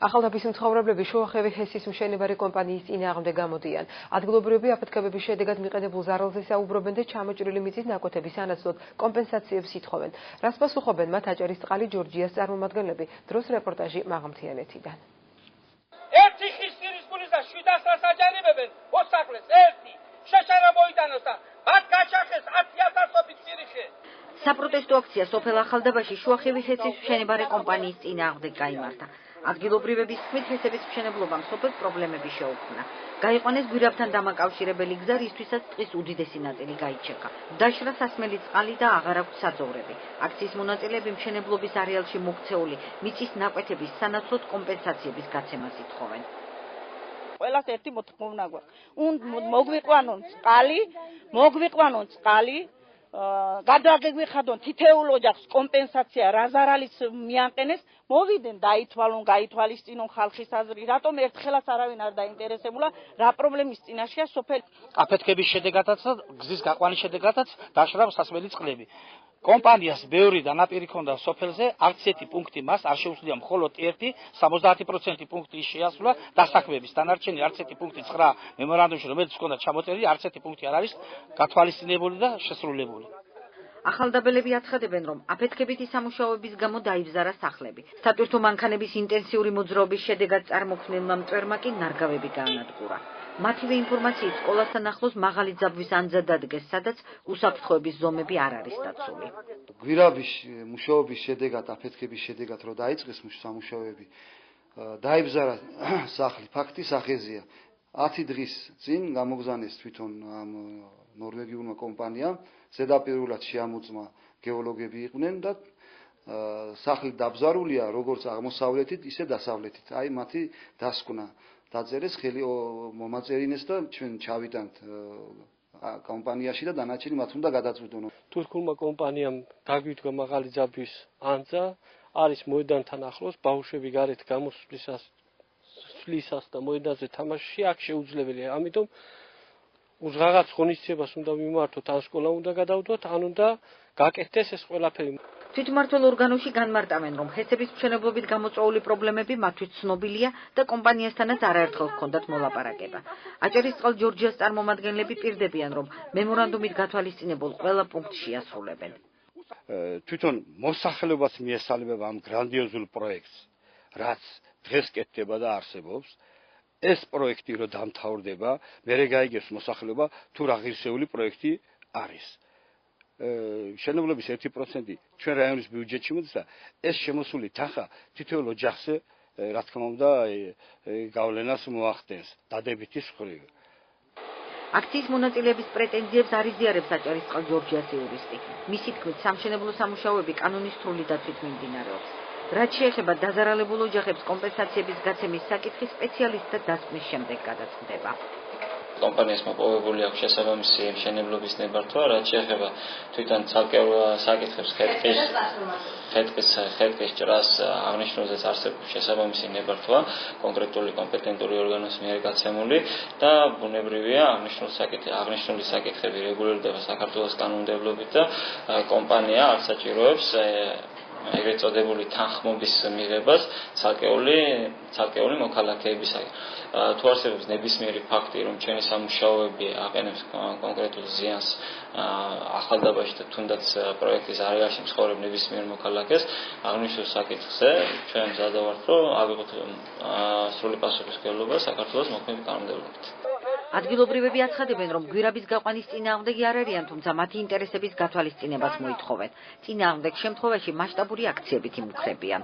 ახალდაბის მცხოვრებლები შუახევი ჰესის მშენებარე კომპანიის წინააღმდეგ გამოდიან. ადგილობრივები აფეთქებების შედეგად მიყენებულ ზარალზე საუბრობენ და ჩამოჭრილი მიწის ნაკვეთების ანაცვლოდ კომპენსაციებს ითხოვენ. რას პასუხობენ მათ აჭარისწყალი ჯორჯიას წარმომადგენლები? დროს რეპორტაჟი მაღალმთიანეთიდან. ერთი ხისკირის გულის და 700 აჯანებებენ მოსაკლეს ერთი შეშარა მოიტანოს და მათ გაჩახეს 10,000-ობით წირიხე. საპროტესტო აქცია სოფელ ახალდაბაში შუახევი ჰესის მშენებარე კომპანიის წინააღმდეგ გაიმართა. ადგილობრივების თქმით ჰესების მშენებლობამ სოფელს პრობლემები შეუქმნა. გაიყვანეს გვირაბთან დამაკავშირებელი გზა, რისთვისაც ტყის უდიდესი ნაწილი გაიჩეკა. დაშრა სასმელი წყალი და აღარ აქვს საძოვრები. აქციის მონაწილეები მშენებლობის არეალში მოქცეული მიწის ნაკვეთების სანაცვლოდ კომპენსაციების გაცემას ითხოვენ. ყველას ერთი მოთხოვნა გვაქვს. მოგვიყვანონ წყალი, გადაგეგვიხადონ თითოეულ ოჯახს კომპენსაცია რა ზარალის მიანყენეს, მოვიდნენ დაითვალონ, გაითვალისწინონ ხალხის აზრი, რატომ ერთხელაც არავინ არ დაინტერესებულა, რა პრობლემის წინაშეა სოფელი. აფეთქების შედეგადაც და გზის გაყვანის შედეგადაც დაშრა სასმელი წყლები. კომპანიას ბევრი დანაპირი ჰქონდა სოფელზე, არც ერთი პუნქტი მას არ შეუძლია, მხოლოდ ერთი 70% პუნქტი შეასრულა დასაქმების, დანარჩენი არც ერთი პუნქტი 9 მემორანდუმში, რომელიც ჰქონდა ჩამოწერილი, არც ერთი პუნქტი არ არის გათვალისწინებული და შესრულებული. ახალდაბელები აცხადებენ, რომ აფეთქებითი სამუშაოების გამო დაიბზარა სახლები. სატვირთო მანქანების ინტენსიური მოძრაობის შედეგად წარმოქმნილმა მწვერმა კი ნარგავები გაანადგურა. მათივე ინფორმაციით სკოლასთან ახლოს მაღალი ძაბვის ანძა დადგეს, სადაც უსაფრთხოების ზომები არ არის დაცული. გვირაბის მუშაობის შედეგად, აფეთქების შედეგად რო დაიწყეს სამუშაოები, დაიბზარა სახლი, ფაქტი სახეზეა. 10 დღის წინ გამოგზავნეს თვითონ ამ ნორვეგიულმა კომპანიამ, ზედაპირულად შეამოწმა გეოლოგები იყვნენ და სახლი დაბზარულია როგორც აღმოსავლეთით, ისე დასავლეთით. აი მათი დასკვნა დაწერეს, ხელი მომაწერინეს და ჩვენ ჩავიტანთ კომპანიაში და დანარჩენი მათ უნდა გადაწყვიტონ. თურქულმა კომპანიამ დაგვიდგა მაღალი ძაბვის ანძა, არის მოედანთან ახლოს, ბავშვები გარეთ გამოსვლისას და მოედანზე თამაში აქ შეუძლებელია. ამიტომ რაღაც ღონისძიებას უნდა მიმართოთ, ან სკოლა უნდა გადავდოთ, ან უნდა გაკეთდეს ეს ყველაფერი. თვითმმართველ ორგანოში განმარტავენ, რომ ჰესების მშენებლობით გამოწვეული პრობლემები მათთვის ცნობილია და კომპანიასთანაც არაერთხელ ჰქონდათ მოლაპარაკება. აჭარისწყალ ჯორჯიას წარმომადგენლები პირდებიან, რომ მემორანდუმით გათვალისწინებულ ყველა პუნქტს შეასრულებენ. თვითონ მოსახლეობას მიესალმება ამ გრანდიოზულ პროექტს, რაც დღეს კეთდება და არსებობს. ეს პროექტი რო დამთავრდება, მერე გაიგებს მოსახლეობა თუ რა ღირსეული პროექტი არის. შენებლობის 1% ჩვენ რაიონის ბიუჯეტში მოდის და ეს შემოსული თანხა თითოეულ ოჯახზე, რა თქმა უნდა, გავლენას მოახდენს დადებითი მხრივ. აქციის მონაწილეების პრეტენზიებს არ იზიარებს აჭარისწყალ ჯორჯიას იურისტი. მისი თქმით, სამშენებლო სამუშაოები კანონის სრული დაცვით მიმდინარეობს. რაც შეეხება დაზარალებულ ოჯახებს კომპენსაციების გაცემის საკითხი სპეციალისტთა დასკვნის შემდეგ გადაწყდება. კომპანიას მოპოვებული აქვს შესაბამისი მშენებლობის ნებართვა, რაც შეეხება თვითონ ცალკეულ საკითხებს ხეთკის ჭრას აღნიშნულზეც არსებობს შესაბამისი ნებართვა კონკრეტული კომპეტენტური ორგანოს მიერ გაცემული და ბუნებრივია აღნიშნული საკითხები რეგულირდება საქართველოს კანონმდებლობით და კომპანია არ საჭიროებს ეგრეთ წოდებული თანხმობის მიღებას ცალკეული მოქალაქეებისაგან. თუ არსებობს ნებისმიერი ფაქტი, რომ ჩვენი სამუშაოები აყენებს კონკრეტულ ზიანს ახალდაბაში და თუნდაც პროექტის არეალში მცხოვრებ ნებისმიერ მოქალაქეს, აღნიშნულ საკითხზე ჩვენ მზადა ვართ, რომ ავიღოთ სრული პასუხისმგებლობა საქართველოს მოქმედი კანონმდებლობით. ადგილობრივები აცხადებენ, რომ გვირაბის გაყვანის წინააღმდეგი არ არიან, თუმცა მათი ინტერესების გათვალისწინებას მოითხოვენ. წინააღმდეგ შემთხვევაში მასშტაბური აქციებით იმუქრებიან.